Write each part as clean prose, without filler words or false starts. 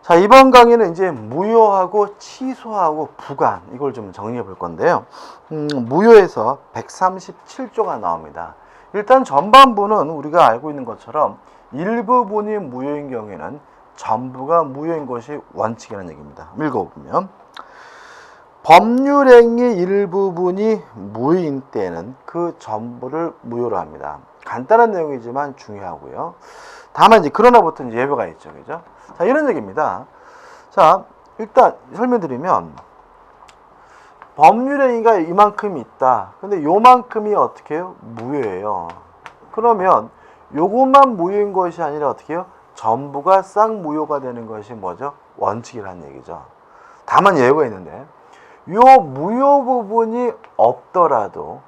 자, 이번 강의는 이제 무효하고 취소하고 부관 이걸 좀 정리해 볼 건데요. 무효에서 137조가 나옵니다. 일단 전반부는 우리가 알고 있는 것처럼 일부분이 무효인 경우에는 전부가 무효인 것이 원칙이라는 얘기입니다. 읽어보면 법률행위 일부분이 무효인 때는 그 전부를 무효로 합니다. 간단한 내용이지만 중요하고요. 다만 이제 그러나부터 예외가 있죠, 그죠? 자, 이런 얘기입니다. 자, 일단 설명드리면 법률행위가 이만큼 있다. 근데 요만큼이 어떻게 해요? 무효예요. 그러면 요것만 무효인 것이 아니라 어떻게 해요? 전부가 쌍무효가 되는 것이 뭐죠? 원칙이라는 얘기죠. 다만 예외가 있는데 요 무효 부분이 없더라도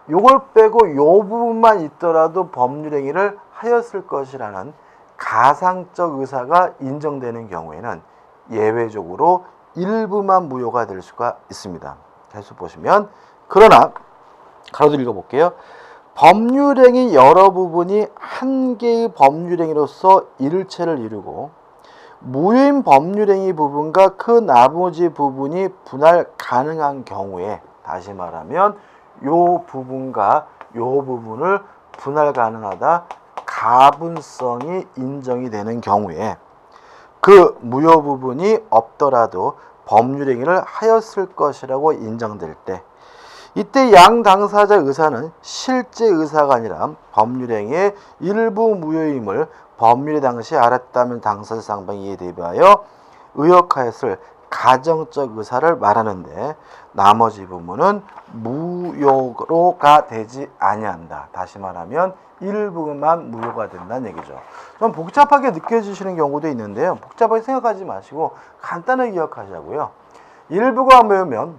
요걸 빼고 요 부분만 있더라도 법률행위를 하였을 것이라는 가상적 의사가 인정되는 경우에는 예외적으로 일부만 무효가 될 수가 있습니다. 계속 보시면 그러나 가로도 읽어볼게요. 법률행위 여러 부분이 한 개의 법률행위로서 일체를 이루고 무효인 법률행위 부분과 그 나머지 부분이 분할 가능한 경우에, 다시 말하면 요 부분과 요 부분을 분할 가능하다, 가분성이 인정이 되는 경우에 그 무효 부분이 없더라도 법률행위를 하였을 것이라고 인정될 때, 이때 양 당사자 의사는 실제 의사가 아니라 법률행위의 일부 무효임을 법률의 당시 알았다면 당사자 상방에 대비하여 의역하였을 가정적 의사를 말하는데 나머지 부분은 무효로가 되지 아니한다. 다시 말하면 일부만 무효가 된다는 얘기죠. 좀 복잡하게 느껴지시는 경우도 있는데요. 복잡하게 생각하지 마시고 간단하게 기억하자고요. 일부가 무효면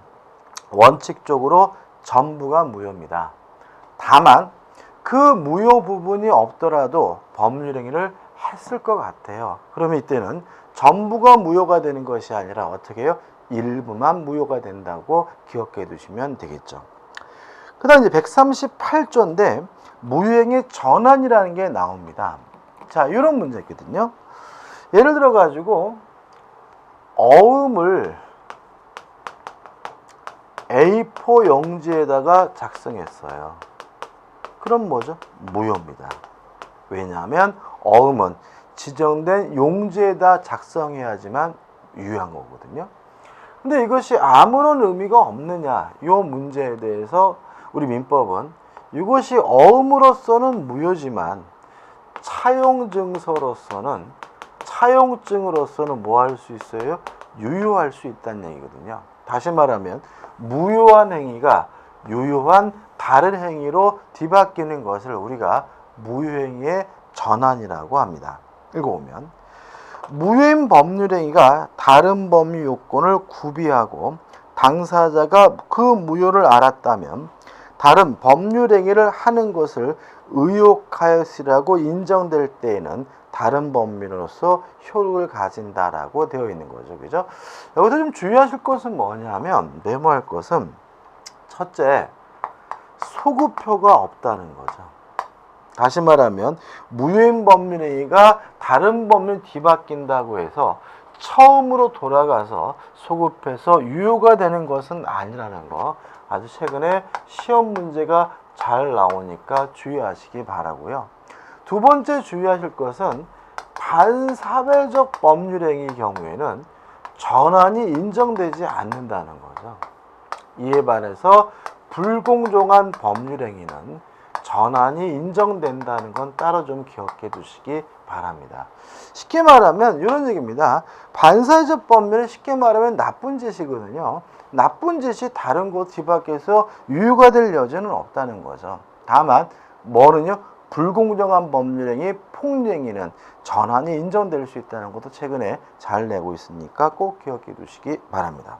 원칙적으로 전부가 무효입니다. 다만 그 무효 부분이 없더라도 법률행위를 했을 것 같아요. 그러면 이때는 전부가 무효가 되는 것이 아니라 어떻게 해요? 일부만 무효가 된다고 기억해 두시면 되겠죠. 그 다음 이제 138조인데 무효행위 전환이라는 게 나옵니다. 자, 이런 문제 있거든요. 예를 들어 가지고 어음을 A4 용지에다가 작성했어요. 그럼 뭐죠? 무효입니다. 왜냐하면 어음은 지정된 용지에다 작성해야지만 유효한 거거든요. 근데 이것이 아무런 의미가 없느냐, 이 문제에 대해서 우리 민법은 이것이 어음으로서는 무효지만 차용증으로서는 뭐 할 수 있어요? 유효할 수 있다는 얘기거든요. 다시 말하면 무효한 행위가 유효한 다른 행위로 뒤바뀌는 것을 우리가 무효행위의 전환이라고 합니다. 읽어보면 무효인 법률행위가 다른 법률 요건을 구비하고 당사자가 그 무효를 알았다면 다른 법률행위를 하는 것을 의욕하였으라고 인정될 때에는 다른 법률로서 효력을 가진다라고 되어 있는 거죠. 그죠? 여기서 좀 주의하실 것은 뭐냐면, 메모할 것은 첫째, 소급표가 없다는 거죠. 다시 말하면 무효인 법률행위가 다른 법률 뒤바뀐다고 해서 처음으로 돌아가서 소급해서 유효가 되는 것은 아니라는 거, 아주 최근에 시험 문제가 잘 나오니까 주의하시기 바라고요. 두 번째 주의하실 것은 반사회적 법률행위 경우에는 전환이 인정되지 않는다는 거죠. 이에 반해서 불공정한 법률행위는 전환이 인정된다는 건 따로 좀 기억해 두시기 바랍니다. 쉽게 말하면 이런 얘기입니다. 반사회적 법률은 쉽게 말하면 나쁜 짓이거든요. 나쁜 짓이 다른 곳 뒤바뀌어서 유효가 될 여지는 없다는 거죠. 다만 뭐는요? 불공정한 법률행위, 폭력행위는 전환이 인정될 수 있다는 것도 최근에 잘 내고 있으니까 꼭 기억해 두시기 바랍니다.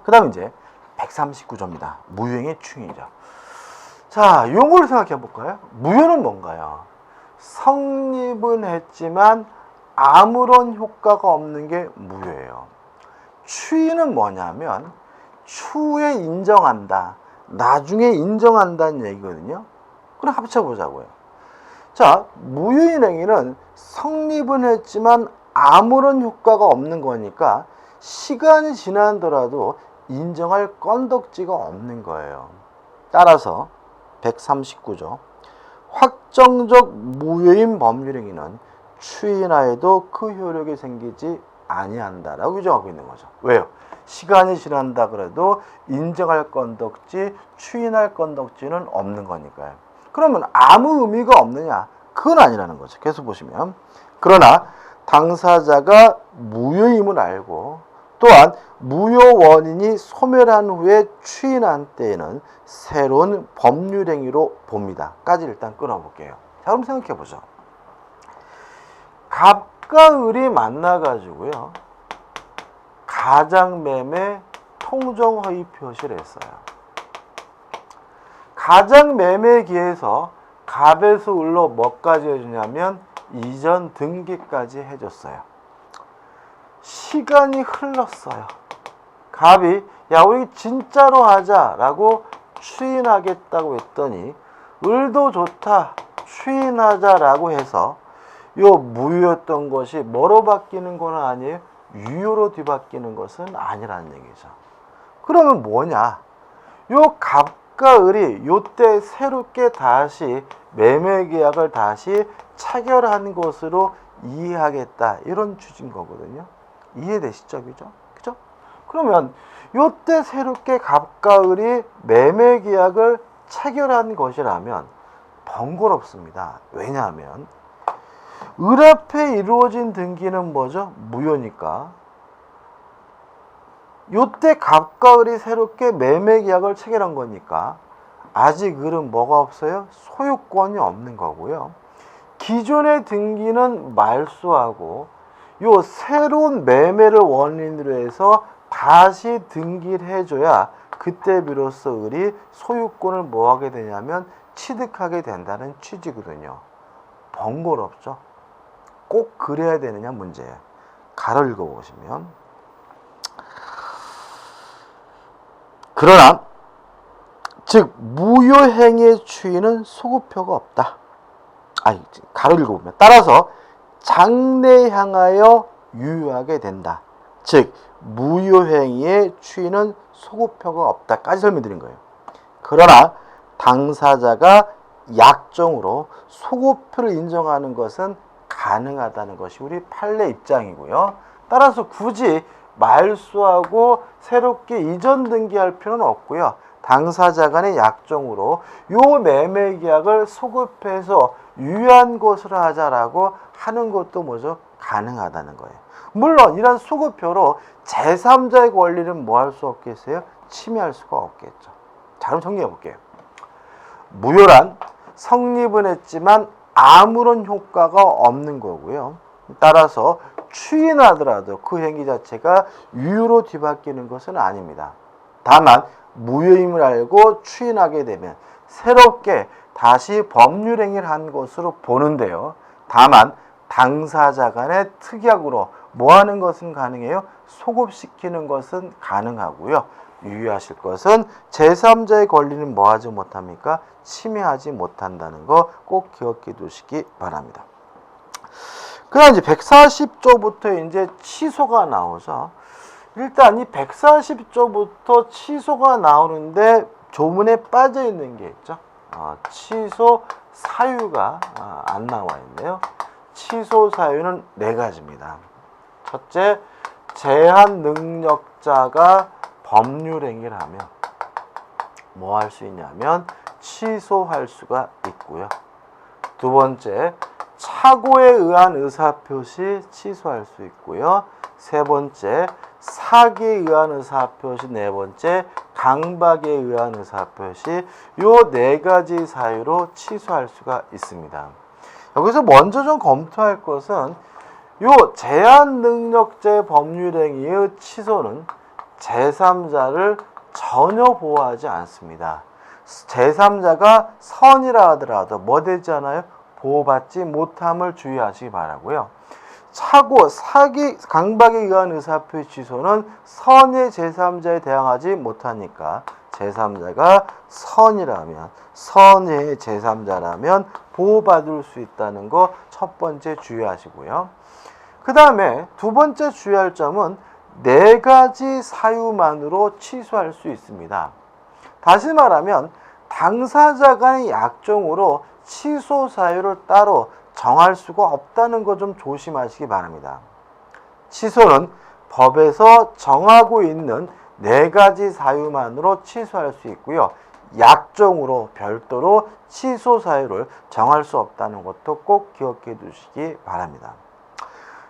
그 다음 이제 139조입니다. 무효행위 충이죠. 자, 용어를 생각해 볼까요? 무효는 뭔가요? 성립은 했지만 아무런 효과가 없는 게 무효예요. 추이는 뭐냐면 추후에 인정한다, 나중에 인정한다는 얘기거든요. 그럼 합쳐보자고요. 자, 무효인 행위는 성립은 했지만 아무런 효과가 없는 거니까 시간이 지나더라도 인정할 건덕지가 없는 거예요. 따라서 139조 확정적 무효인 법률행위는 추인하여도 그 효력이 생기지 아니한다라고 규정하고 있는 거죠. 왜요? 시간이 지난다 그래도 인정할 건덕지, 추인할 건덕지는 없는 거니까요. 그러면 아무 의미가 없느냐? 그건 아니라는 거죠. 계속 보시면. 그러나 당사자가 무효임을 알고 또한 무효 원인이 소멸한 후에 추인한 때에는 새로운 법률행위로 봅니다. 까지 일단 끊어볼게요. 자, 그럼 생각해 보죠. 갑과 을이 만나가지고요. 가장매매 통정허위 표시를 했어요. 가장매매에 기해서 갑에서 을로 뭐까지 해주냐면 이전 등기까지 해줬어요. 시간이 흘렀어요. 갑이 야 우리 진짜로 하자라고 추인하겠다고 했더니 을도 좋다 추인하자라고 해서 요 무효였던 것이 뭐로 바뀌는 건 아니에요? 유효로 뒤바뀌는 것은 아니라는 얘기죠. 그러면 뭐냐? 요 갑과 을이 요때 새롭게 다시 매매계약을 다시 체결한 것으로 이해하겠다 이런 취지인 거거든요. 이해되시죠? 그죠? 그러면 요때 새롭게 갑과 을이 매매계약을 체결한 것이라면 번거롭습니다. 왜냐하면 을 앞에 이루어진 등기는 뭐죠? 무효니까. 요때 갑과 을이 새롭게 매매계약을 체결한 거니까 아직 을은 뭐가 없어요? 소유권이 없는 거고요. 기존의 등기는 말소하고 요 새로운 매매를 원인으로 해서 다시 등기를 해줘야 그때 비로소 을이 소유권을 뭐 하게 되냐면 취득하게 된다는 취지거든요. 번거롭죠? 꼭 그래야 되느냐 문제예요. 가로 읽어보시면 그러나 즉 무효행위의 추인은 소급표가 없다. 가로 읽어보면 따라서 장래 향하여 유효하게 된다. 즉 무효행위의 추인은 소급표가 없다까지 설명드린 거예요. 그러나 당사자가 약정으로 소급표를 인정하는 것은 가능하다는 것이 우리 판례 입장이고요. 따라서 굳이 말소하고 새롭게 이전 등기할 필요는 없고요. 당사자 간의 약정으로 요 매매계약을 소급해서 유효한 것으로 하자라고 하는 것도 뭐죠? 가능하다는 거예요. 물론 이런 소급표로 제3자의 권리는 뭐 할 수 없겠어요? 침해할 수가 없겠죠. 자, 그럼 정리해 볼게요. 무효란 성립은 했지만 아무런 효과가 없는 거고요. 따라서 추인하더라도 그 행위 자체가 유효로 뒤바뀌는 것은 아닙니다. 다만 무효임을 알고 추인하게 되면 새롭게 다시 법률행위를 한 것으로 보는데요. 다만 당사자 간의 특약으로 뭐 하는 것은 가능해요? 소급시키는 것은 가능하고요. 유의하실 것은 제3자의 권리는 뭐 하지 못합니까? 침해하지 못한다는 거 꼭 기억해 두시기 바랍니다. 그다음 이제 140조부터 이제 취소가 나오죠. 일단 이 140조부터 취소가 나오는데 조문에 빠져 있는 게 있죠. 취소 사유가 안 나와 있네요. 취소 사유는 4가지입니다. 첫째, 제한 능력자가 법률행위를 하면 뭐 할 수 있냐면 취소할 수가 있고요. 두 번째, 착오에 의한 의사표시 취소할 수 있고요. 세 번째, 사기에 의한 의사표시. 네 번째, 강박에 의한 의사표시. 요 4가지 사유로 취소할 수가 있습니다. 여기서 먼저 좀 검토할 것은 요 제한능력자의 법률행위의 취소는 제3자를 전혀 보호하지 않습니다. 제3자가 선이라 하더라도 뭐 되지 않아요? 보호받지 못함을 주의하시기 바라고요. 착오, 사기, 강박에 의한 의사표시 취소는 선의 제3자에 대항하지 못하니까 제3자가 선이라면, 선의 제3자라면 보호받을 수 있다는 거 첫 번째 주의하시고요. 그 다음에 두 번째 주의할 점은 네 가지 사유만으로 취소할 수 있습니다. 다시 말하면 당사자 간의 약정으로 취소 사유를 따로 정할 수가 없다는 거 좀 조심하시기 바랍니다. 취소는 법에서 정하고 있는 네 가지 사유만으로 취소할 수 있고요. 약정으로 별도로 취소 사유를 정할 수 없다는 것도 꼭 기억해 두시기 바랍니다.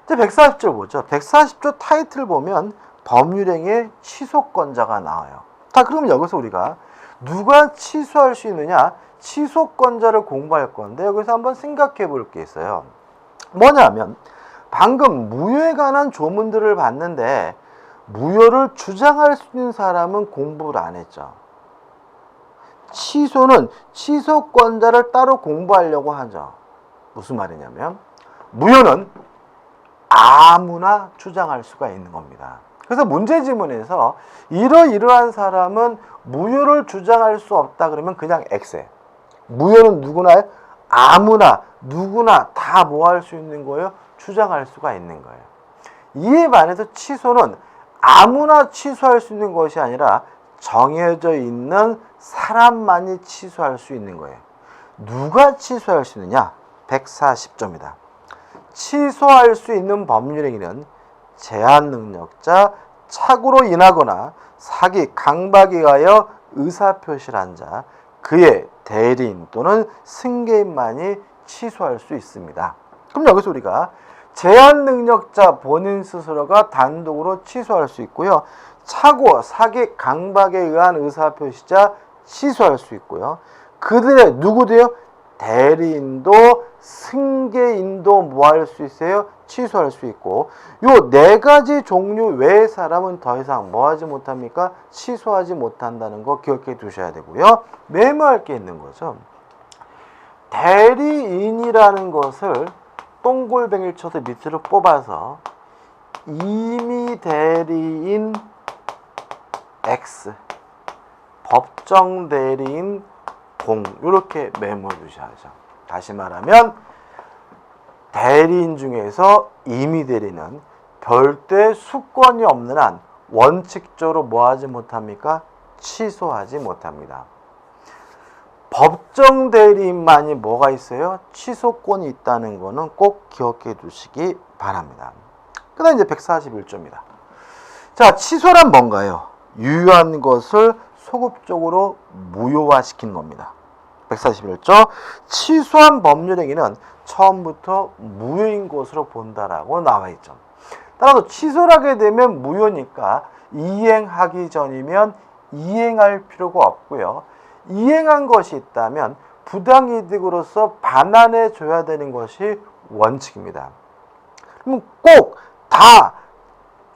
이제 140조 보죠. 140조 타이틀 보면 법률행위의 취소권자가 나와요. 자, 그러면 여기서 우리가 누가 취소할 수 있느냐? 취소권자를 공부할 건데 여기서 한번 생각해 볼 게 있어요. 뭐냐면 방금 무효에 관한 조문들을 봤는데 무효를 주장할 수 있는 사람은 공부를 안 했죠. 취소는 취소권자를 따로 공부하려고 하죠. 무슨 말이냐면 무효는 아무나 주장할 수가 있는 겁니다. 그래서 문제지문에서 이러이러한 사람은 무효를 주장할 수 없다 그러면 그냥 X에 무효는 누구나 아무나 누구나 다 뭐 할 수 있는 거예요? 주장할 수가 있는 거예요. 이에 반해서 취소는 아무나 취소할 수 있는 것이 아니라 정해져 있는 사람만이 취소할 수 있는 거예요. 누가 취소할 수 있느냐? 140조입니다. 취소할 수 있는 법률행위는 제한 능력자, 착오로 인하거나 사기, 강박에 의하여 의사표시를 한 자, 그의 대리인 또는 승계인만이 취소할 수 있습니다. 그럼 여기서 우리가 제한 능력자 본인 스스로가 단독으로 취소할 수 있고요. 착오, 사기, 강박에 의한 의사표시자 취소할 수 있고요. 그들의 누구도요? 대리인도 승계인도 뭐 할 수 있어요? 취소할 수 있고 요 네 가지 종류 외의 사람은 더 이상 뭐 하지 못합니까? 취소하지 못한다는 거 기억해 두셔야 되고요. 메모할 게 있는 거죠. 대리인이라는 것을 동글뱅이를 쳐서 밑으로 뽑아서 임의 대리인 X, 법정 대리인 0 이렇게 메모해 두셔야죠. 다시 말하면 대리인 중에서 임의 대리는 별도의 수권이 없는 한 원칙적으로 뭐 하지 못합니까? 취소하지 못합니다. 법정 대리인만이 뭐가 있어요? 취소권이 있다는 거는 꼭 기억해 두시기 바랍니다. 그 다음 이제 141조입니다. 자, 취소란 뭔가요? 유효한 것을 소급적으로 무효화시키는 겁니다. 141조 취소한 법률행위는 처음부터 무효인 것으로 본다라고 나와 있죠. 따라서 취소를 하게 되면 무효니까 이행하기 전이면 이행할 필요가 없고요. 이행한 것이 있다면 부당이득으로서 반환해 줘야 되는 것이 원칙입니다. 그럼 꼭 다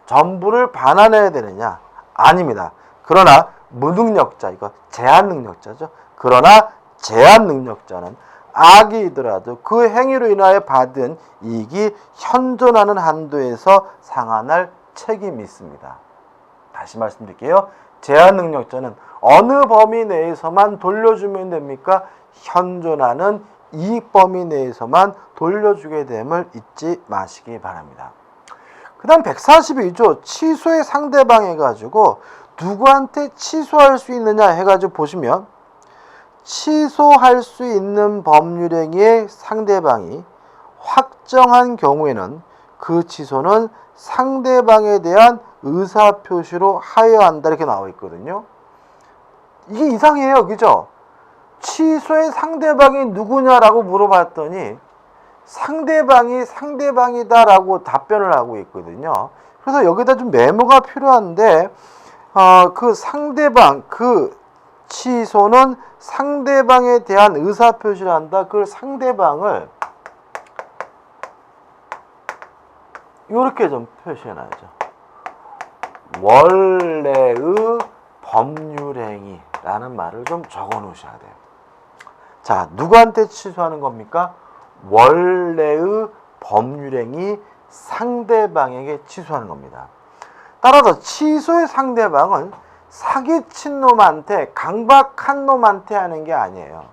전부를 반환해야 되느냐? 아닙니다. 그러나 무능력자, 이거 제한 능력자죠. 그러나 제한 능력자는 악이더라도 그 행위로 인하여 받은 이익이 현존하는 한도에서 상환할 책임이 있습니다. 다시 말씀드릴게요. 제한 능력자는 어느 범위 내에서만 돌려주면 됩니까? 현존하는 이익 범위 내에서만 돌려주게 됨을 잊지 마시기 바랍니다. 그 다음 142조 취소의 상대방 해가지고 누구한테 취소할 수 있느냐 해가지고 보시면 취소할 수 있는 법률행위의 상대방이 확정한 경우에는 그 취소는 상대방에 대한 의사표시로 하여야 한다 이렇게 나와 있거든요. 이게 이상해요. 그죠? 취소의 상대방이 누구냐라고 물어봤더니 상대방이 상대방이다라고 답변을 하고 있거든요. 그래서 여기다 좀 메모가 필요한데 그 상대방, 그 취소는 상대방에 대한 의사표시를 한다. 그 상대방을 이렇게 좀 표시해놔야죠. 원래의 법률행위라는 말을 좀 적어 놓으셔야 돼요. 자, 누구한테 취소하는 겁니까? 원래의 법률행위 상대방에게 취소하는 겁니다. 따라서 취소의 상대방은 사기친 놈한테, 강박한 놈한테 하는 게 아니에요.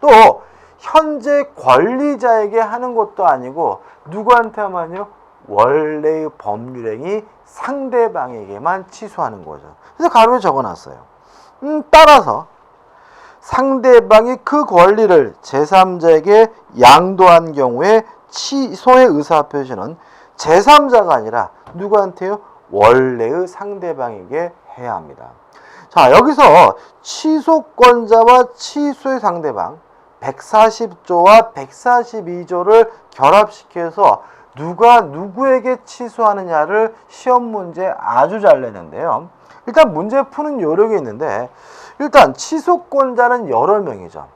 또 현재 권리자에게 하는 것도 아니고 누구한테 하면요? 원래의 법률행위 상대방에게만 취소하는 거죠. 그래서 가로에 적어놨어요. 따라서 상대방이 그 권리를 제3자에게 양도한 경우에 취소의 의사표시는 제3자가 아니라 누구한테요? 원래의 상대방에게 해야 합니다. 자, 여기서 취소권자와 취소의 상대방 140조와 142조를 결합시켜서 누가 누구에게 취소하느냐를 시험 문제 아주 잘 내는데요. 일단 문제 푸는 요령이 있는데, 일단 취소권자는 여러 명이죠.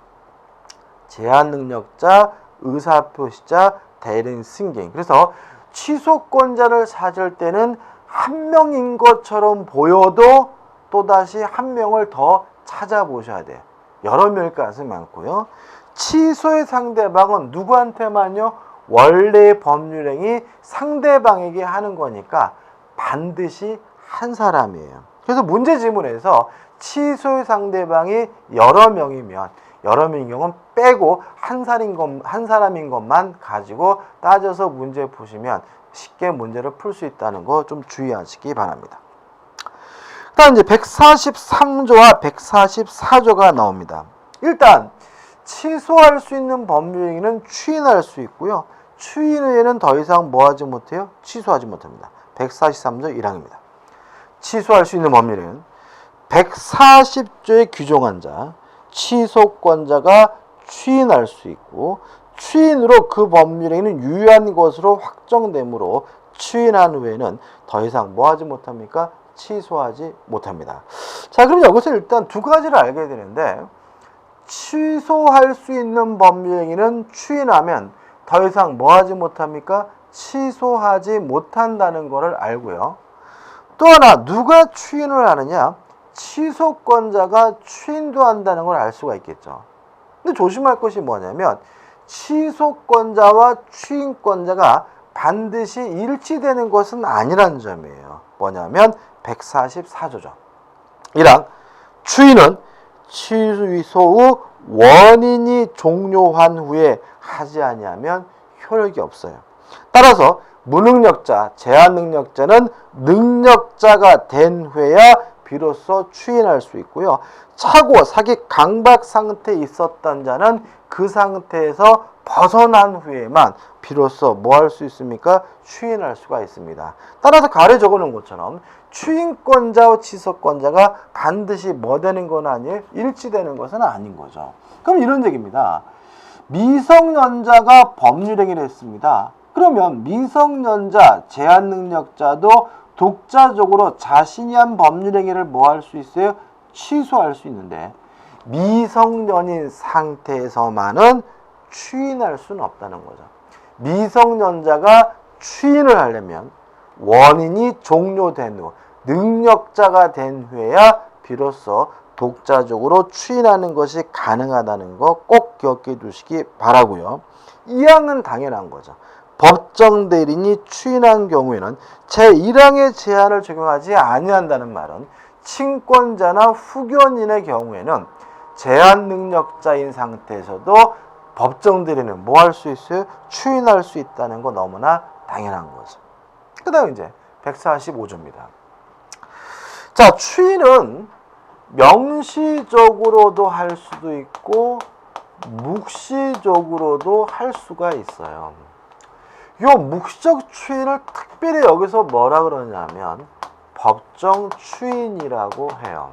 제한능력자, 의사표시자, 대리인, 승객. 그래서 취소권자를 찾을 때는 한 명인 것처럼 보여도 또다시 한 명을 더 찾아보셔야 돼요. 여러 명일 가능성이 많고요. 취소의 상대방은 누구한테만요? 원래의 법률행위 상대방에게 하는 거니까 반드시 한 사람이에요. 그래서 문제 지문에서 취소의 상대방이 여러 명이면 여러 명인 경우는 빼고 한 사람인 것만 가지고 따져서 문제 푸시면 쉽게 문제를 풀 수 있다는 거 좀 주의하시기 바랍니다. 일단 이제 143조와 144조가 나옵니다. 일단 취소할 수 있는 법률행위는 추인할 수 있고요. 추인 후에는 더 이상 뭐 하지 못해요? 취소하지 못합니다. 143조 1항입니다. 취소할 수 있는 법률행위는 140조에 규정한 자, 취소권자가 추인할 수 있고 추인으로 그 법률행위는 유효한 것으로 확정되므로 추인한 후에는 더 이상 뭐 하지 못합니까? 취소하지 못합니다. 자, 그럼 여기서 일단 두 가지를 알게 되는데, 취소할 수 있는 법률행위는 추인하면 더 이상 뭐 하지 못합니까? 취소하지 못한다는 것을 알고요. 또 하나, 누가 추인을 하느냐? 취소권자가 추인도 한다는 걸 알 수가 있겠죠. 근데 조심할 것이 뭐냐면 취소권자와 추인권자가 반드시 일치되는 것은 아니라는 점이에요. 뭐냐면 144조죠. 1항, 추인은 취소 후 원인이 종료한 후에 하지 아니하면 효력이 없어요. 따라서 무능력자, 제한능력자는 능력자가 된 후에야 비로소 추인할 수 있고요. 차고 사기 강박 상태에 있었던 자는 그 상태에서 벗어난 후에만 비로소 뭐 할 수 있습니까? 추인할 수가 있습니다. 따라서 가로 적어놓은 것처럼 추인권자와 취소권자가 반드시 뭐 되는 건 아니에요? 일치되는 것은 아닌 거죠. 그럼 이런 얘기입니다. 미성년자가 법률행위를 했습니다. 그러면 미성년자, 제한능력자도 독자적으로 자신이 한 법률행위를 뭐 할 수 있어요? 취소할 수 있는데 미성년인 상태에서만은 추인할 수는 없다는 거죠. 미성년자가 추인을 하려면 원인이 종료된 후 능력자가 된 후에야 비로소 독자적으로 추인하는 것이 가능하다는 거 꼭 기억해 두시기 바라고요. 이항은 당연한 거죠. 법정 대리인이 추인한 경우에는 제1항의 제한을 적용하지 아니한다는 말은 친권자나 후견인의 경우에는 제한 능력자인 상태에서도 법정 대리인은 뭐 할 수 있어요? 추인할 수 있다는 거 너무나 당연한 거죠. 그 다음 이제 145조입니다. 자, 추인은 명시적으로도 할 수도 있고 묵시적으로도 할 수가 있어요. 요 묵시적 추인을 특별히 여기서 뭐라 그러냐면 법정 추인이라고 해요.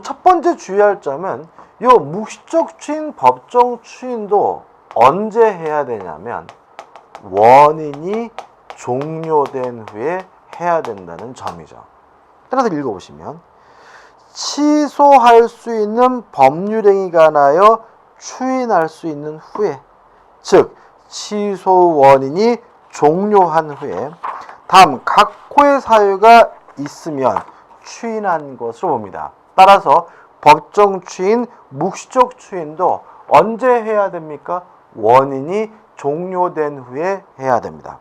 첫 번째 주의할 점은 요 묵시적 추인, 법정 추인도 언제 해야 되냐면 원인이 종료된 후에 해야 된다는 점이죠. 따라서 읽어보시면 취소할 수 있는 법률행위가 나여 추인할 수 있는 후에, 즉 취소 원인이 종료한 후에 다음 각호의 사유가 있으면 추인한 것으로 봅니다. 따라서 법정 추인, 묵시적 추인도 언제 해야 됩니까? 원인이 종료된 후에 해야 됩니다.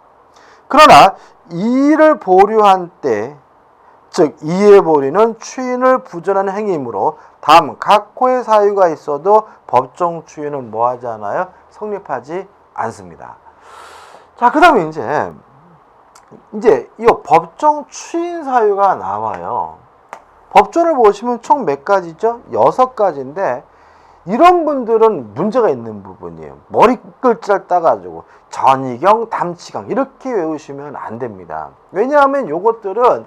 그러나 이의를 보류한 때, 즉 이의 보류는 추인을 부정하는 행위이므로 다음 각호의 사유가 있어도 법정 추인은 뭐 하지 않아요? 성립하지 않습니다. 자, 그 다음에 이제 이 법정 추인 사유가 나와요. 법조를 보시면 총 몇 가지죠? 6가지인데 이런 분들은 문제가 있는 부분이에요. 머리 글자를 따가지고 전이경, 담치경 이렇게 외우시면 안 됩니다. 왜냐하면 요것들은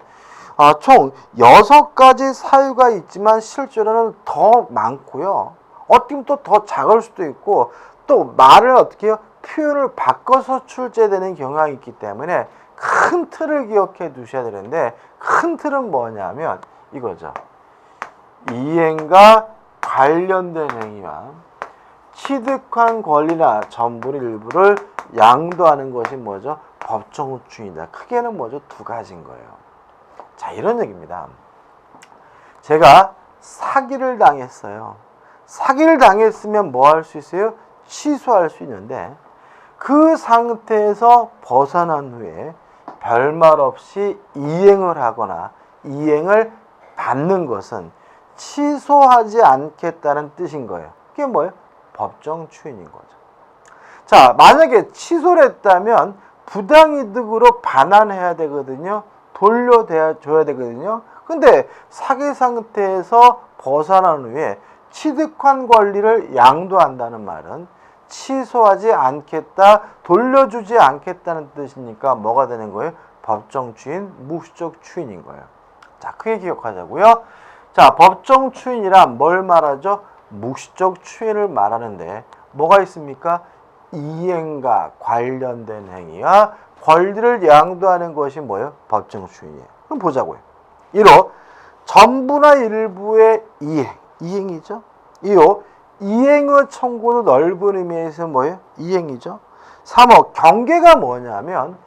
총 6가지 사유가 있지만 실제로는 더 많고요. 어떻게 보면 또 더 작을 수도 있고 또 말을 어떻게 해요? 표현을 바꿔서 출제되는 경향이 있기 때문에 큰 틀을 기억해 두셔야 되는데 큰 틀은 뭐냐면 이거죠. 이행과 관련된 행위와 취득한 권리나 전부의 일부를 양도하는 것이 뭐죠? 법정 추인이다. 크게는 뭐죠? 2가지인 거예요. 자, 이런 얘기입니다. 제가 사기를 당했어요. 사기를 당했으면 뭐 할 수 있어요? 취소할 수 있는데 그 상태에서 벗어난 후에 별말 없이 이행을 하거나 이행을 받는 것은 취소하지 않겠다는 뜻인 거예요. 그게 뭐예요? 법정 추인인 거죠. 자, 만약에 취소를 했다면 부당이득으로 반환해야 되거든요. 돌려줘야 되거든요. 근데 사기 상태에서 벗어난 후에 취득한 권리를 양도한다는 말은 취소하지 않겠다, 돌려주지 않겠다는 뜻이니까 뭐가 되는 거예요? 법정 추인, 묵시적 추인인 거예요. 자, 크게 기억하자고요. 자, 법정 추인이란 뭘 말하죠? 묵시적 추인을 말하는데 뭐가 있습니까? 이행과 관련된 행위와 권리를 양도하는 것이 뭐예요? 법정 추인이에요. 그럼 보자고요. 1호, 전부나 일부의 이행이죠. 2호, 이행의 청구도 넓은 의미에서 뭐예요? 이행이죠. 3호, 경계가 뭐냐면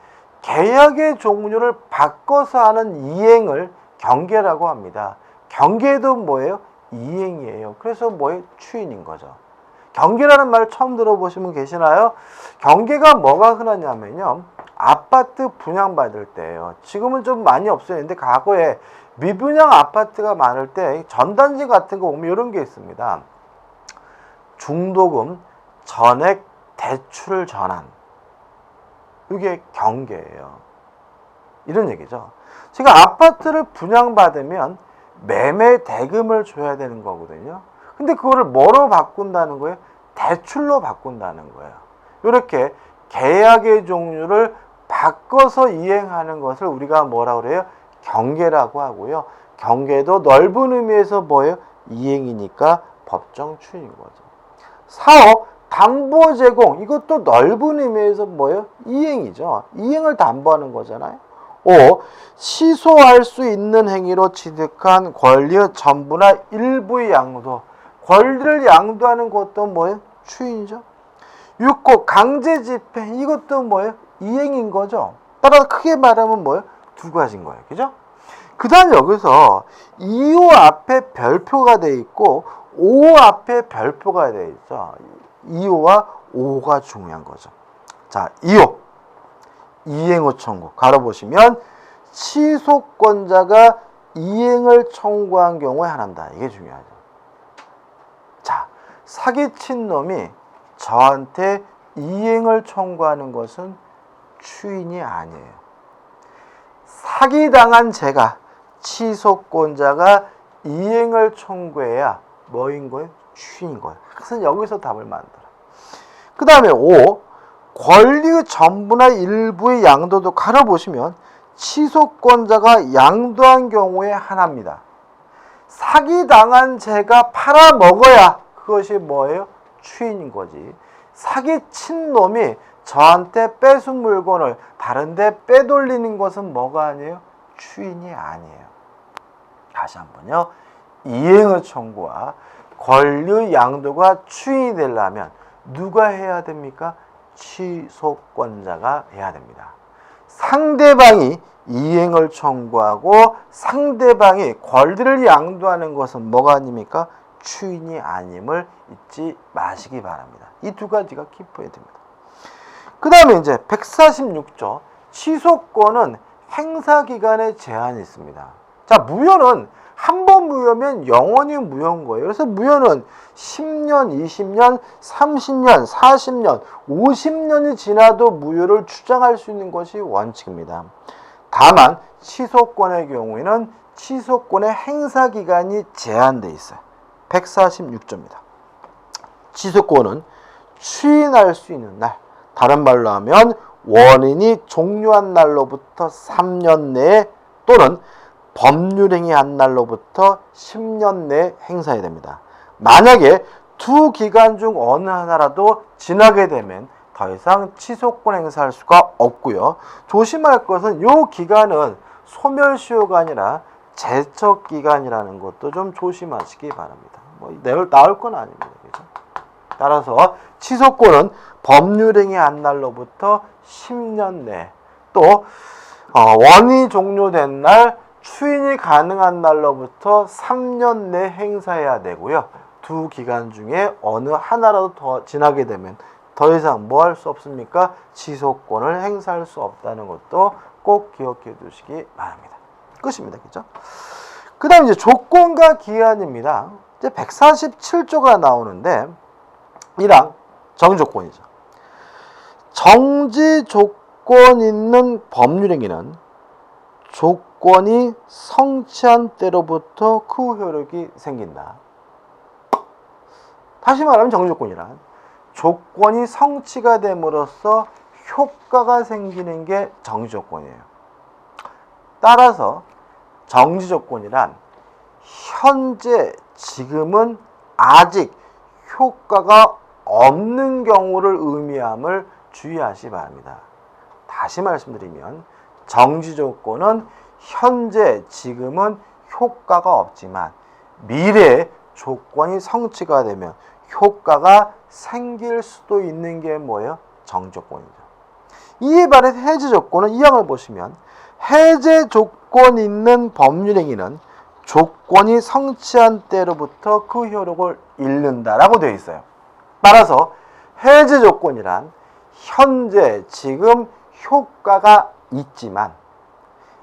계약의 종류를 바꿔서 하는 이행을 경계라고 합니다. 경계도 뭐예요? 이행이에요. 그래서 뭐예요? 추인인 거죠. 경계라는 말 처음 들어보시면 계시나요? 경계가 뭐가 흔하냐면요. 아파트 분양받을 때예요. 지금은 좀 많이 없어졌는데 과거에 미분양 아파트가 많을 때 전단지 같은 거 보면 이런 게 있습니다. 중도금, 전액, 대출 전환. 이게 경계예요. 이런 얘기죠. 제가 아파트를 분양받으면 매매 대금을 줘야 되는 거거든요. 근데 그거를 뭐로 바꾼다는 거예요? 대출로 바꾼다는 거예요. 이렇게 계약의 종류를 바꿔서 이행하는 것을 우리가 뭐라고 그래요? 경계라고 하고요. 경계도 넓은 의미에서 뭐예요? 이행이니까 법정 추인인 거죠. 4호, 담보 제공. 이것도 넓은 의미에서 뭐예요? 이행이죠. 이행을 담보하는 거잖아요. 5. 취소할 수 있는 행위로 취득한 권리의 전부나 일부의 양도. 권리를 양도하는 것도 뭐예요? 추인이죠. 6호, 강제 집행. 이것도 뭐예요? 이행인 거죠. 따라서 크게 말하면 뭐예요? 2가지인 거예요. 그죠? 그 다음 여기서 2호 앞에 별표가 돼 있고 5호 앞에 별표가 돼 있죠. 2호와 5호가 중요한 거죠. 자, 2호. 이행의 청구. 가로보시면 취소권자가 이행을 청구한 경우에 한한다. 이게 중요하죠. 자, 사기친 놈이 저한테 이행을 청구하는 것은 추인이 아니에요. 사기당한 제가 취소권자가 이행을 청구해야 뭐인 거예요? 추인인 거예요. 항상 여기서 답을 만들어. 그 다음에 5. 권리의 전부나 일부의 양도도 가려보시면 취소권자가 양도한 경우에 하나입니다. 사기당한 제가 팔아먹어야 그것이 뭐예요? 추인인 거지. 사기친 놈이 저한테 뺏은 물건을 다른 데 빼돌리는 것은 뭐가 아니에요? 추인이 아니에요. 다시 한번요. 이행의 청구와 권리의 양도가 추인이 되려면 누가 해야 됩니까? 취소권자가 해야 됩니다. 상대방이 이행을 청구하고 상대방이 권리를 양도하는 것은 뭐가 아닙니까? 추인이 아님을 잊지 마시기 바랍니다. 이 2가지가 키포인트입니다. 그 다음에 이제 146조 취소권은 행사기간에 제한이 있습니다. 자, 무효는 한 번 무효면 영원히 무효인 거예요. 그래서 무효는 10년, 20년, 30년, 40년, 50년이 지나도 무효를 주장할 수 있는 것이 원칙입니다. 다만 취소권의 경우에는 취소권의 행사 기간이 제한되어 있어요. 146조입니다. 취소권은 추인할 수 있는 날, 다른 말로 하면 원인이 종료한 날로부터 3년 내에 또는 법률행위한 날로부터 10년 내에 행사해야 됩니다. 만약에 두 기간 중 어느 하나라도 지나게 되면 더 이상 취소권 행사할 수가 없고요. 조심할 것은 이 기간은 소멸시효가 아니라 제척기간이라는 것도 좀 조심하시기 바랍니다. 나올 건 아닙니다. 그죠? 따라서 취소권은 법률행위한 날로부터 10년 내, 또 원이 종료된 날, 추인이 가능한 날로부터 3년 내 행사해야 되고요. 두 기간 중에 어느 하나라도 더 지나게 되면 더 이상 뭐 할 수 없습니까? 취소권을 행사할 수 없다는 것도 꼭 기억해 두시기 바랍니다. 끝입니다. 그죠? 그 다음 이제 조건과 기한입니다. 이제 147조가 나오는데, 1항 정지조건이죠. 정지 조건 있는 법률행위는 조건이 성취한 때로부터 그 효력이 생긴다. 다시 말하면 정지조건이란 조건이 성취가 됨으로써 효과가 생기는 게 정지조건이에요. 따라서 정지조건이란 현재 지금은 아직 효과가 없는 경우를 의미함을 주의하시 바랍니다. 다시 말씀드리면 정지조건은 현재 지금은 효과가 없지만 미래에 조건이 성취가 되면 효과가 생길 수도 있는 게 뭐예요? 정지조건이죠. 이에 반해 해제조건은 이 항을 보시면 해제 조건 있는 법률행위는 조건이 성취한 때로부터 그 효력을 잃는다라고 되어 있어요. 따라서 해제 조건이란 현재 지금 효과가 있지만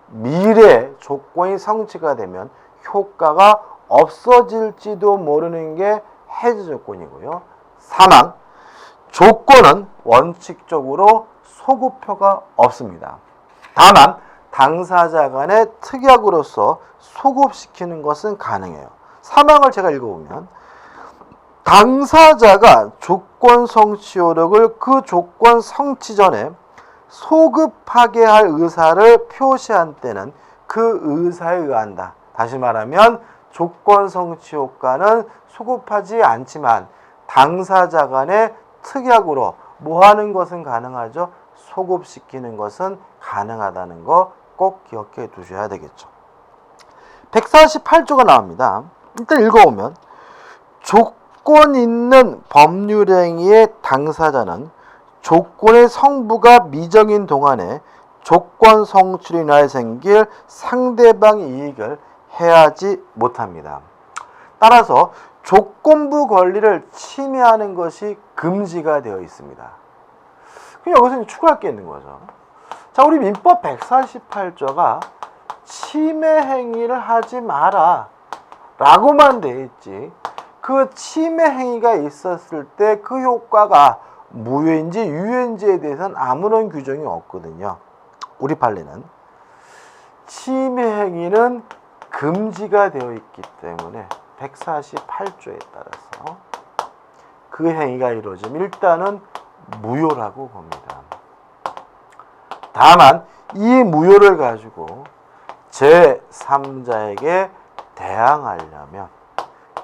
미래 조건이 성취가 되면 효과가 없어질지도 모르는 게 해제 조건이고요. 3항 조건은 원칙적으로 소급효가 없습니다. 다만 당사자 간의 특약으로서 소급시키는 것은 가능해요. 3항을 제가 읽어보면 당사자가 조건 성취 효력을 그 조건 성취 전에 소급하게 할 의사를 표시한 때는 그 의사에 의한다. 다시 말하면 조건 성취 효과는 소급하지 않지만 당사자 간의 특약으로 뭐 하는 것은 가능하죠? 소급시키는 것은 가능하다는 거 꼭 기억해 두셔야 되겠죠. 148조가 나옵니다. 일단 읽어보면 조건 있는 법률행위의 당사자는 조건의 성부가 미정인 동안에 조건 성취로 인하여 생길 상대방의 이익을 해하지 못합니다. 따라서 조건부 권리를 침해하는 것이 금지가 되어 있습니다. 여기서 추가할 게 있는 거죠. 자, 우리 민법 148조가 침해 행위를 하지 마라 라고만 돼 있지, 그 침해 행위가 있었을 때 그 효과가 무효인지 유효인지에 대해서는 아무런 규정이 없거든요. 우리 판례는 침해 행위는 금지가 되어 있기 때문에 148조에 따라서 그 행위가 이루어지면 일단은 무효라고 봅니다. 다만 이 무효를 가지고 제3자에게 대항하려면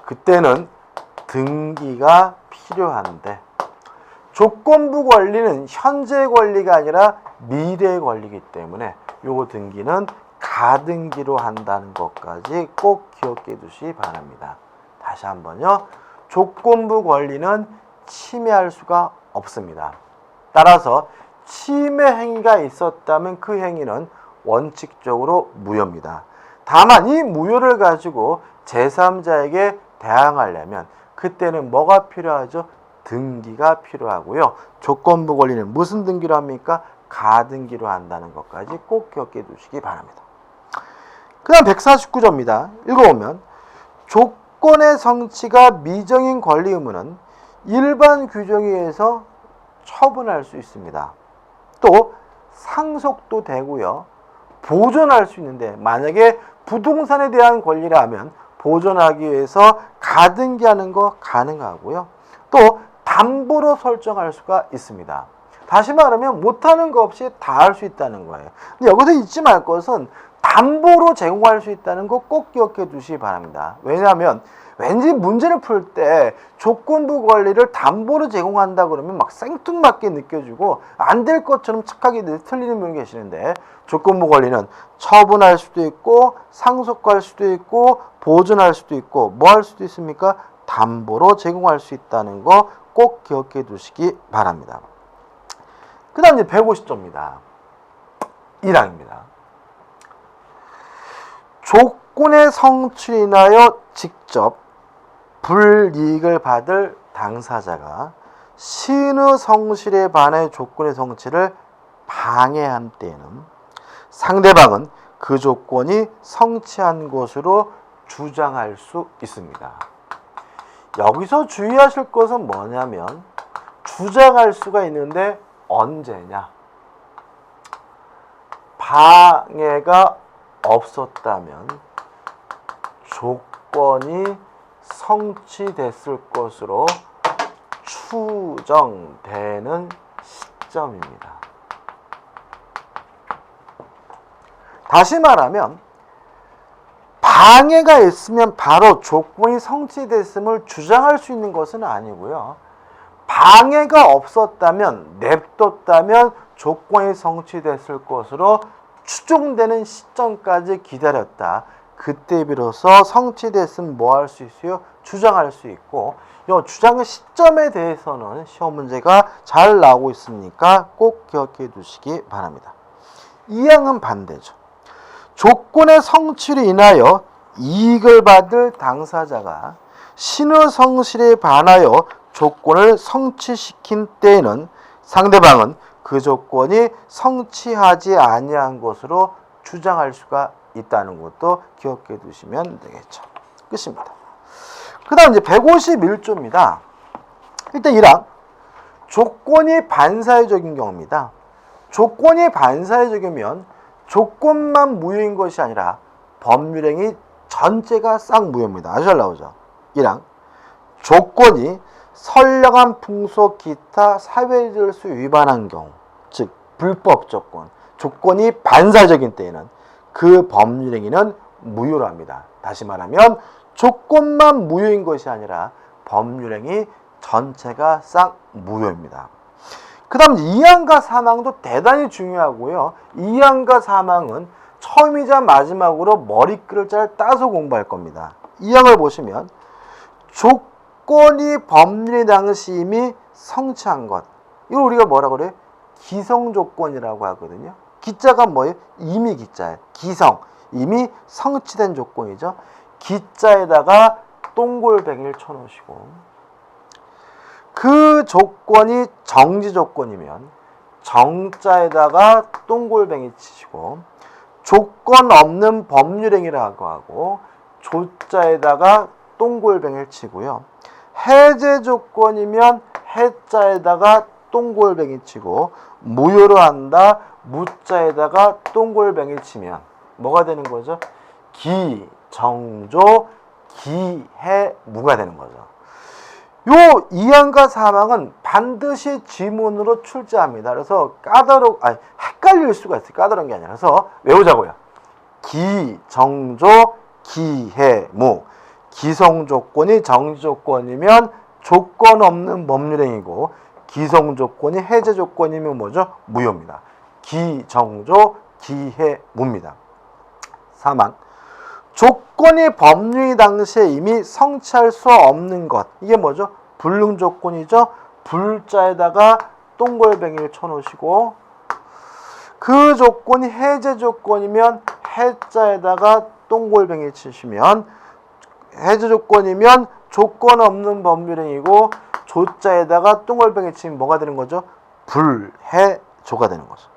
그때는 등기가 필요한데, 조건부 권리는 현재 권리가 아니라 미래 권리이기 때문에 요거 등기는 가등기로 한다는 것까지 꼭 기억해 두시기 바랍니다. 다시 한번요. 조건부 권리는 침해할 수가 없습니다. 따라서 침해 행위가 있었다면 그 행위는 원칙적으로 무효입니다. 다만 이 무효를 가지고 제3자에게 대항하려면 그때는 뭐가 필요하죠? 등기가 필요하고요. 조건부 권리는 무슨 등기로 합니까? 가등기로 한다는 것까지 꼭 기억해 두시기 바랍니다. 그 다음 149조입니다. 읽어보면 조건의 성취가 미정인 권리 의무는 일반 규정에 의해서 처분할 수 있습니다. 또 상속도 되고요. 보존할 수 있는데 만약에 부동산에 대한 권리라면 보존하기 위해서 가등기하는 거 가능하고요. 또 담보로 설정할 수가 있습니다. 다시 말하면 못하는 거 없이 다 할 수 있다는 거예요. 근데 여기서 잊지 말 것은 담보로 제공할 수 있다는 거 꼭 기억해 두시기 바랍니다. 왜냐하면 왠지 문제를 풀 때 조건부 권리를 담보로 제공한다 그러면 막 생뚱맞게 느껴지고 안 될 것처럼 착하게 틀리는 분이 계시는데 조건부 권리는 처분할 수도 있고 상속할 수도 있고 보존할 수도 있고 뭐 할 수도 있습니까? 담보로 제공할 수 있다는 거 꼭 기억해 두시기 바랍니다. 그 다음 이제 150조입니다. 1항입니다. 조건의 성취로 인하여 직접 불이익을 받을 당사자가 신의 성실에 반해 조건의 성취를 방해한 때에는 상대방은 그 조건이 성취한 것으로 주장할 수 있습니다. 여기서 주의하실 것은 뭐냐면 주장할 수가 있는데 언제냐? 방해가 없었다면 조건이 성취됐을 것으로 추정되는 시점입니다. 다시 말하면 방해가 있으면 바로 조건이 성취됐음을 주장할 수 있는 것은 아니고요. 방해가 없었다면, 냅뒀다면 조건이 성취됐을 것으로 추정되는 시점까지 기다렸다. 그때 비로소 성취됐으면 뭐 할 수 있어요? 주장할 수 있고, 이 주장의 시점에 대해서는 시험 문제가 잘 나오고 있으니까 꼭 기억해 두시기 바랍니다. 이항은 반대죠. 조건의 성취로 인하여 이익을 받을 당사자가 신의 성실에 반하여 조건을 성취시킨 때에는 상대방은 그 조건이 성취하지 아니한 것으로 주장할 수가 있다는 것도 기억해 두시면 되겠죠. 끝입니다. 그 다음 이제 151조입니다. 일단 1항. 조건이 반사회적인 경우입니다. 조건이 반사회적이면 조건만 무효인 것이 아니라 법률행위 전체가 싹 무효입니다. 아주 잘 나오죠. 1항. 조건이 선량한 풍속 기타 사회질서 위반한 경우, 즉 불법 조건, 조건이 반사적인 때에는 그 법률행위는 무효로 합니다. 다시 말하면 조건만 무효인 것이 아니라 법률행위 전체가 싹 무효입니다. 그 다음 2항과 3항도 대단히 중요하고요. 2항과 3항은 처음이자 마지막으로 머리글을 잘 따서 공부할 겁니다. 2항을 보시면 조건이 법률 당시 이미 성취한 것, 이걸 우리가 뭐라고 그래요? 기성조건이라고 하거든요. 기자가 뭐예요? 이미 기자예요. 기성, 이미 성취된 조건이죠. 기자에다가 동글뱅이를 쳐놓으시고, 그 조건이 정지 조건이면 정자에다가 동글뱅이 치시고, 조건 없는 법률행위라고 하고 조자에다가 동글뱅이를 치고요. 해제 조건이면 해자에다가 동글뱅이 치고, 무효로 한다 무자에다가 동글뱅이 치면 뭐가 되는 거죠? 기정조 기해무가 되는 거죠. 요 2항과 3항은 반드시 지문으로 출제합니다. 그래서 헷갈릴 수가 있어요. 까다로운 게 아니라. 그래서 외우자고요. 기정조 기해무. 기성조건이 정지조건이면 조건 없는 법률행위고, 기성조건이 해제조건이면 뭐죠? 무효입니다. 기정조 기해무입니다. 3항. 조건이 법률 당시에 이미 성취할 수 없는 것, 이게 뭐죠? 불능조건이죠. 불자에다가 동글뱅이를 쳐놓으시고, 그 조건이 해제조건이면 해자에다가 동글뱅이 치시면, 해제조건이면 조건 없는 법률행위고 조자에다가 동글뱅이 치면 뭐가 되는 거죠? 불해조가 되는 거죠.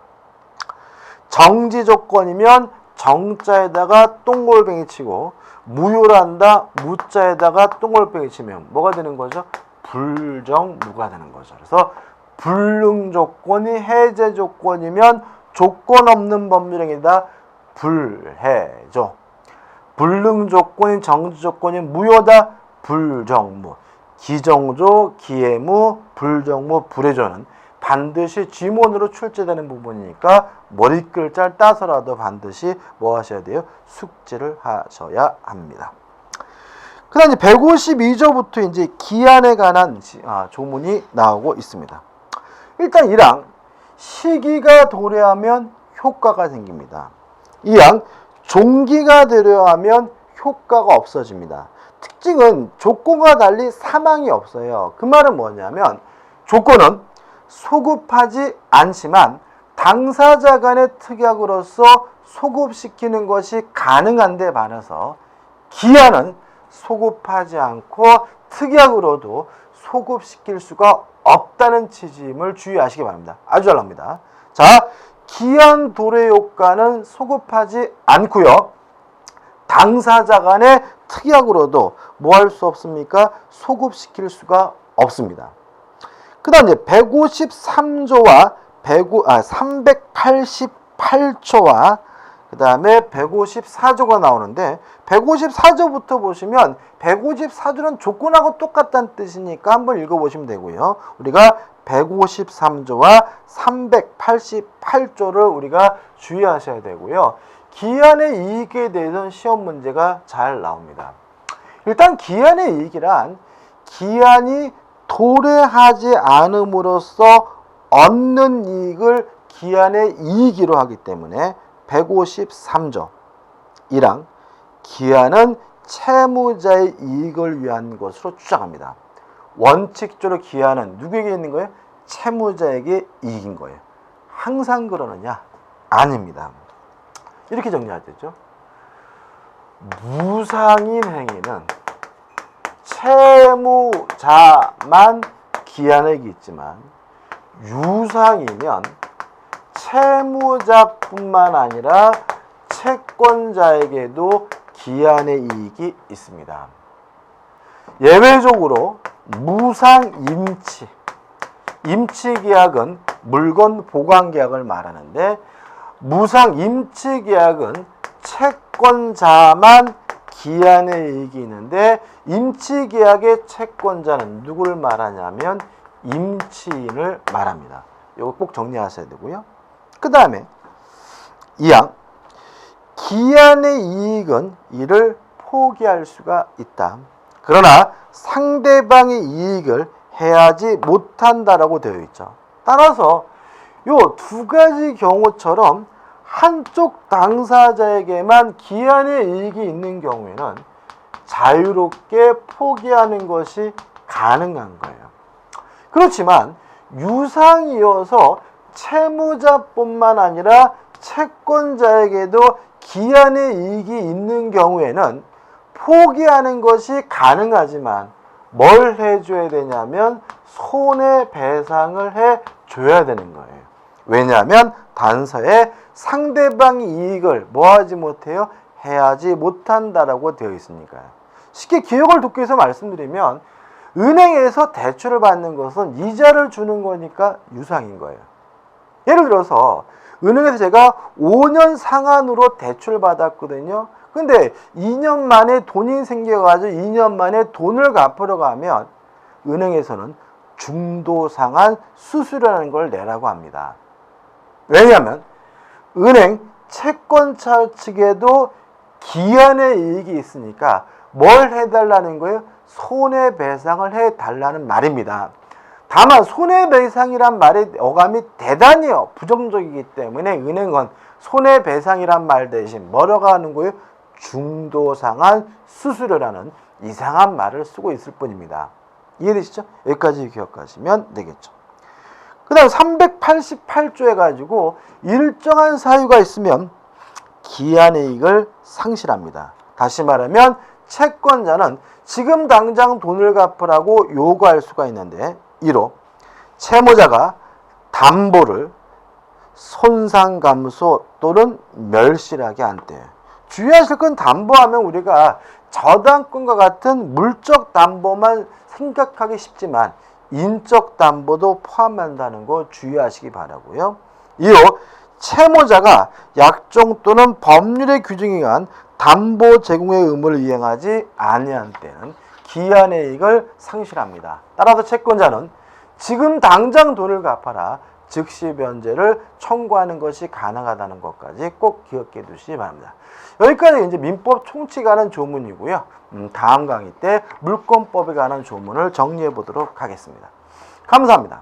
정지조건이면 정자에다가 똥골뱅이 치고 무효를 한다. 무자에다가 똥골뱅이 치면 뭐가 되는 거죠? 불정무가 되는 거죠. 그래서 불능 조건이 해제 조건이면 조건 없는 법률행위다. 불해죠. 불능 조건이 정지 조건이 무효다. 불정무. 기정조, 기해무, 불정무, 불해조는 반드시 지문으로 출제되는 부분이니까 머리글자를 따서라도 반드시 뭐 하셔야 돼요? 숙지를 하셔야 합니다. 그 다음 152조부터 이제 기한에 관한 조문이 나오고 있습니다. 일단 1항 시기가 도래하면 효과가 생깁니다. 2항 종기가 도래하면 효과가 없어집니다. 특징은 조건과 달리 사망이 없어요. 그 말은 뭐냐면 조건은 소급하지 않지만 당사자 간의 특약으로서 소급시키는 것이 가능한데 반해서 기한은 소급하지 않고 특약으로도 소급시킬 수가 없다는 취지임을 주의하시기 바랍니다. 아주 잘 나옵니다. 자, 기한 도래 효과는 소급하지 않고요. 당사자 간의 특약으로도 뭐 할 수 없습니까? 소급시킬 수가 없습니다. 그 다음 이제 153조와 388조와 그 다음에 154조가 나오는데 154조부터 보시면 154조는 조건하고 똑같다는 뜻이니까 한번 읽어보시면 되고요. 우리가 153조와 388조를 우리가 주의하셔야 되고요. 기한의 이익에 대해서는 시험 문제가 잘 나옵니다. 일단 기한의 이익이란 기한이 도래하지 않음으로써 얻는 이익을 기한의 이익으로 하기 때문에 153조 1항 기한은 채무자의 이익을 위한 것으로 주장합니다. 원칙적으로 기한은 누구에게 있는 거예요? 채무자에게 이익인 거예요. 항상 그러느냐? 아닙니다. 이렇게 정리할 때죠. 무상인 행위는 채무자만 기한액이 있지만 유상이면 채무자뿐만 아니라 채권자에게도 기한의 이익이 있습니다. 예외적으로 무상임치, 임치계약은 물건 보관계약을 말하는데 무상임치계약은 채권자만 기한의 이익이 있는데 임치계약의 채권자는 누구를 말하냐면 임치인을 말합니다. 이거 꼭 정리하셔야 되고요. 그 다음에 2항 기한의 이익은 이를 포기할 수가 있다. 그러나 상대방의 이익을 해하지 못한다라고 되어 있죠. 따라서 이 두 가지 경우처럼 한쪽 당사자에게만 기한의 이익이 있는 경우에는 자유롭게 포기하는 것이 가능한 거예요. 그렇지만 유상이어서 채무자뿐만 아니라 채권자에게도 기한의 이익이 있는 경우에는 포기하는 것이 가능하지만 뭘 해줘야 되냐면 손해배상을 해줘야 되는 거예요. 왜냐하면 단서에 상대방의 이익을 뭐하지 못해요? 해하지 못한다라고 되어 있으니까요. 쉽게 기억을 돕기 위해서 말씀드리면 은행에서 대출을 받는 것은 이자를 주는 거니까 유상인 거예요. 예를 들어서 은행에서 제가 5년 상한으로 대출을 받았거든요. 근데 2년 만에 돈이 생겨가지고 2년 만에 돈을 갚으러 가면 은행에서는 중도상한 수수료라는 걸 내라고 합니다. 왜냐하면 은행 채권자 측에도 기한의 이익이 있으니까 뭘 해달라는 거예요? 손해배상을 해달라는 말입니다. 다만 손해배상이란 말의 어감이 대단히 부정적이기 때문에 은행은 손해배상이란 말 대신 뭐라고 하는 거예요? 중도상한 수수료라는 이상한 말을 쓰고 있을 뿐입니다. 이해되시죠? 여기까지 기억하시면 되겠죠. 그 다음 388조에 가지고 일정한 사유가 있으면 기한의 이익을 상실합니다. 다시 말하면 채권자는 지금 당장 돈을 갚으라고 요구할 수가 있는데 1호 채무자가 담보를 손상 감소 또는 멸실하게 안 돼요. 주의하실 건 담보하면 우리가 저당권과 같은 물적 담보만 생각하기 쉽지만 인적 담보도 포함한다는 거 주의하시기 바라고요. 이후 채무자가 약정 또는 법률의 규정에 의한 담보 제공의 의무를 이행하지 아니한 때는 기한의 이익을 상실합니다. 따라서 채권자는 지금 당장 돈을 갚아라 즉시 변제를 청구하는 것이 가능하다는 것까지 꼭 기억해 두시기 바랍니다. 여기까지 이제 민법 총칙에 관한 조문이고요. 다음 강의 때 물권법에 관한 조문을 정리해 보도록 하겠습니다. 감사합니다.